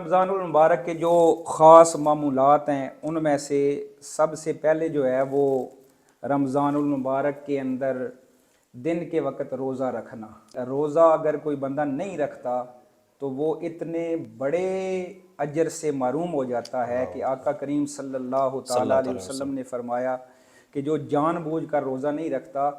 رمضان المبارک کے جو خاص معمولات ہیں ان میں سے سب سے پہلے جو ہے وہ رمضان المبارک کے اندر دن کے وقت روزہ رکھنا۔ روزہ اگر کوئی بندہ نہیں رکھتا تو وہ اتنے بڑے اجر سے محروم ہو جاتا ہے کہ آقا کریم صلی اللہ تعالیٰ علیہ وسلم نے فرمایا کہ جو جان بوجھ کر روزہ نہیں رکھتا،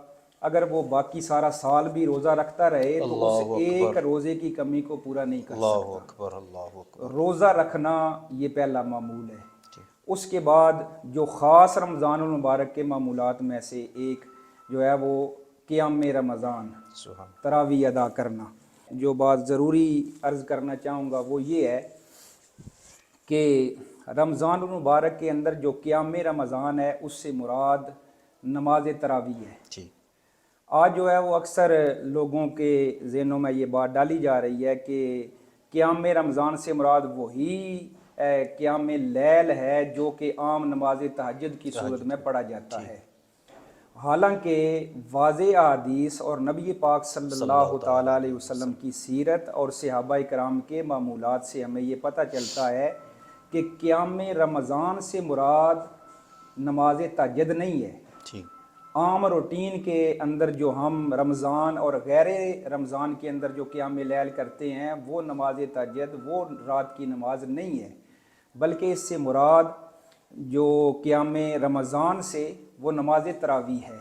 اگر وہ باقی سارا سال بھی روزہ رکھتا رہے تو اس ایک روزے کی کمی کو پورا نہیں کر سکتا۔ اللہ اکبر۔ روزہ رکھنا یہ پہلا معمول ہے۔ اس کے بعد جو خاص رمضان المبارک کے معمولات میں سے ایک جو ہے وہ قیام رمضان، تراویح ادا کرنا۔ جو بات ضروری عرض کرنا چاہوں گا وہ یہ ہے کہ رمضان المبارک کے اندر جو قیام رمضان ہے اس سے مراد نماز تراویح ہے۔ آج جو ہے وہ اکثر لوگوں کے ذہنوں میں یہ بات ڈالی جا رہی ہے کہ قیام رمضان سے مراد وہی قیام لیل ہے جو کہ عام نماز تہجد کی صورت میں پڑھا جاتا ہے۔ حالانکہ واضح احادیث اور نبی پاک صلی اللہ تعالیٰ علیہ وسلم کی سیرت اور صحابہ کرام کے معمولات سے ہمیں یہ پتہ چلتا ہے کہ قیام رمضان سے مراد نماز تہجد نہیں ہے۔ عام روٹین کے اندر جو ہم رمضان اور غیر رمضان کے اندر جو قیام لیل کرتے ہیں وہ نماز تہجد، وہ رات کی نماز نہیں ہے، بلکہ اس سے مراد جو قیام رمضان سے وہ نماز تراویح ہے۔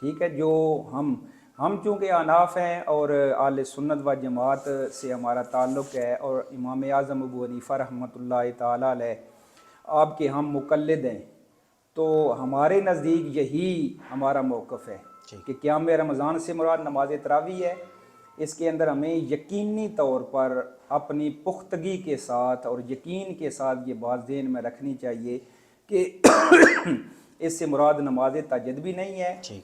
ٹھیک ہے، جو ہم چونکہ احناف ہیں اور اہل سنت و جماعت سے ہمارا تعلق ہے اور امام اعظم ابو حنیفہ رحمۃ اللہ تعالیٰ علیہ آپ کے ہم مقلد ہیں، تو ہمارے نزدیک یہی ہمارا موقف ہے کہ قیام رمضان سے مراد نماز تراویح ہے۔ اس کے اندر ہمیں یقینی طور پر اپنی پختگی کے ساتھ اور یقین کے ساتھ یہ بات ذہن میں رکھنی چاہیے کہ اس سے مراد نماز تہجد بھی نہیں ہے،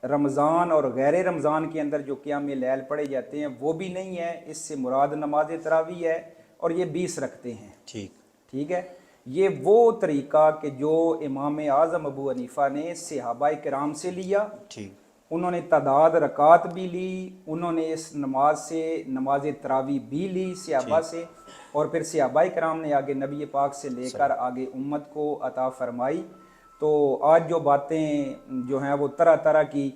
رمضان اور غیر رمضان کے اندر جو قیام لیل پڑھے جاتے ہیں وہ بھی نہیں ہے، اس سے مراد نماز تراویح ہے اور یہ 20 رکھتے ہیں۔ ٹھیک ہے، یہ وہ طریقہ کہ جو امام اعظم ابو حنیفہ نے صحابہ کرام سے لیا، انہوں نے تعداد رکعات بھی لی، انہوں نے اس نماز سے نماز تراویح بھی لی صحابہ سے، اور پھر صحابہ کرام نے آگے نبی پاک سے لے کر آگے امت کو عطا فرمائی۔ تو آج جو باتیں جو ہیں وہ طرح طرح کی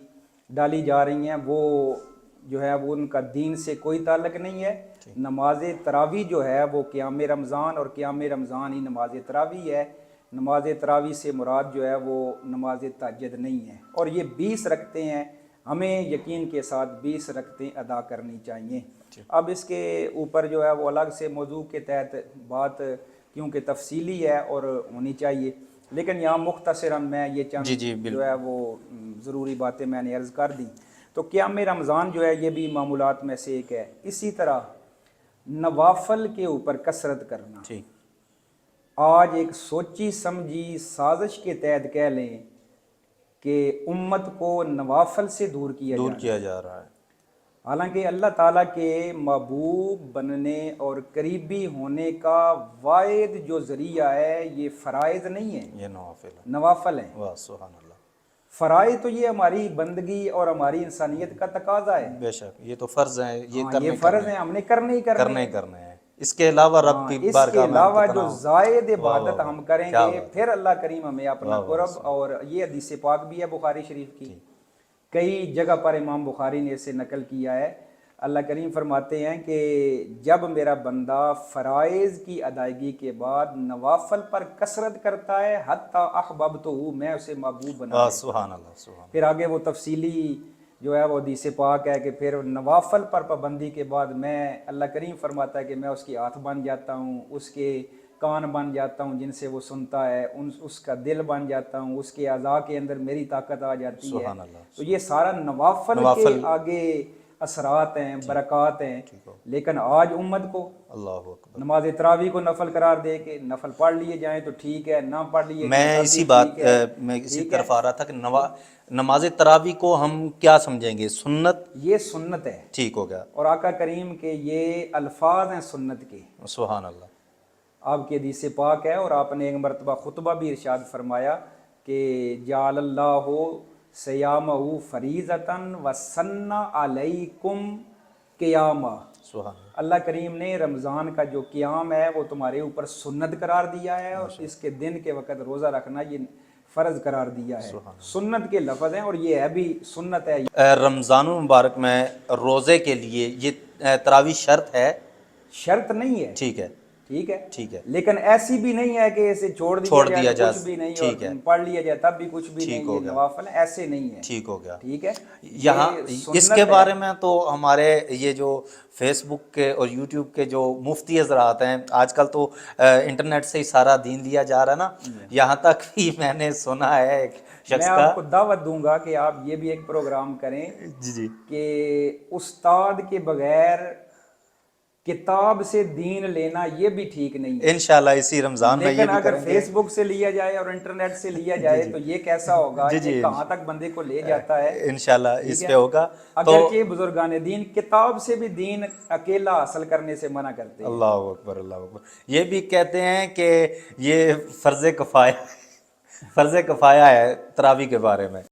ڈالی جا رہی ہیں وہ جو ہے وہ ان کا دین سے کوئی تعلق نہیں ہے۔ نماز تراویح جو ہے وہ قیام رمضان اور قیام رمضان ہی نماز تراویح ہے۔ نماز تراویح سے مراد جو ہے وہ نماز تہجد نہیں ہے، اور یہ 20 رکھتے ہیں، ہمیں یقین کے ساتھ 20 رکھتے ادا کرنی چاہیے۔ اب اس کے اوپر جو ہے وہ الگ سے موضوع کے تحت بات کیونکہ تفصیلی ہے اور ہونی چاہیے، لیکن یہاں مختصراً میں یہ چند جو ہے وہ ضروری باتیں میں نے عرض کر دی۔ تو قیام رمضان جو ہے یہ بھی معمولات میں سے ایک ہے۔ اسی طرح نوافل کے اوپر کثرت کرنا، آج ایک سوچی سمجھی سازش کے تحت کہہ لیں کہ امت کو نوافل سے دور کیا جا رہا ہے، حالانکہ اللہ تعالیٰ کے محبوب بننے اور قریبی ہونے کا واحد جو ذریعہ ہے یہ فرائض نہیں ہے، یہ نوافل ہیں۔ سبحان اللہ۔ فرائض تو یہ ہماری بندگی اور ہماری انسانیت کا تقاضا ہے، بے شک یہ تو فرض ہیں، یہ فرض ہیں، ہم نے کرنے ہی کرنے ہیں۔ اس کے علاوہ رب کی اس بارگاہ کے میں علاوہ جو زائد عبادت ہم کریں گے پھر اللہ کریم ہمیں اپنا قرب، اور یہ حدیث پاک بھی ہے بخاری شریف کی، کئی جگہ پر امام بخاری نے اسے نقل کیا ہے۔ اللہ کریم فرماتے ہیں کہ جب میرا بندہ فرائض کی ادائیگی کے بعد نوافل پر کثرت کرتا ہے حتی احببتہ، میں اسے محبوب بنا۔ سبحان اللہ۔ پھر آگے وہ تفصیلی جو ہے وہ حدیث پاک ہے کہ پھر نوافل پر پابندی کے بعد میں اللہ کریم فرماتا ہے کہ میں اس کے ہاتھ بن جاتا ہوں، اس کے کان بن جاتا ہوں جن سے وہ سنتا ہے، اس کا دل بن جاتا ہوں، اس کے اعضاء کے اندر میری طاقت آ جاتی ہے۔ تو یہ سارا نوافل کے آگے اثرات ہیں، برکات ہیں، لیکن آج امت کو نماز تراویح کو نفل قرار دے کے نفل پڑھ لیے جائیں تو ٹھیک ہے، نہ پڑھ لیے میں اسی طرف آ رہا تھا کہ نماز تراویح کو ہم کیا سمجھیں گے؟ سنت؟ یہ سنت ہے، ٹھیک ہو گیا، اور آقا کریم کے یہ الفاظ ہیں سنت کے۔ سبحان اللہ۔ آپ کی حدیث پاک ہے، اور آپ نے ایک مرتبہ خطبہ بھی ارشاد فرمایا کہ جعل اللہ صیامہ فریضۃ وسن علیکم قیامہ، سبحان اللہ کریم نے رمضان کا جو قیام ہے وہ تمہارے اوپر سنت قرار دیا ہے، اور اس کے دن کے وقت روزہ رکھنا یہ فرض قرار دیا ہے۔ سنت کے لفظ ہیں اور یہ ہے بھی سنت ہے۔ رمضان المبارک میں روزے کے لیے یہ تراویح شرط ہے؟ شرط نہیں ہے، ٹھیک ہے، ٹھیک ہے، ٹھیک ہے، لیکن ایسی بھی نہیں ہے کہ اسے چھوڑ دیا جائے کچھ بھی نہیں، ٹھیک ہے، اور پڑھ لیا جائے تب بھی کچھ بھی ٹھیک نہیں، ہو یہ گیا، نوافل ہے، ایسے نہیں ہے، ٹھیک ہو گیا۔ ٹھیک ہے۔ یہاں یہ اس سنت کے ہے۔ بارے میں تو ہمارے یہ جو فیس بک کے اور یوٹیوب کے جو مفتی حضرات ہیں، آج کل تو انٹرنیٹ سے ہی سارا دین لیا جا رہا ہے نا، یہاں تک بھی میں نے سنا ہے ایک میں شخص آپ کا، کو دعوت دوں گا کہ آپ یہ بھی ایک پروگرام کریں جی جی، کہ استاد کے بغیر کتاب سے دین لینا یہ بھی ٹھیک نہیں ہے، انشاءاللہ اسی رمضان میں یہ لیکن بھی اگر کریں گے۔ فیس بک سے لیا جائے اور انٹرنیٹ سے لیا جائے تو یہ کیسا ہوگا، جی جی، یہ کہاں تک بندے کو لے جاتا ہے۔ انشاءاللہ ٹھیک اس ہے، پہ ہوگا تو اگرچہ بزرگان دین کتاب سے بھی دین اکیلا حاصل کرنے سے منع کرتے ہیں۔ اللہ اکبر، اللہ اکبر، یہ بھی کہتے ہیں کہ یہ فرض کفایہ ہے تراویح کے بارے میں۔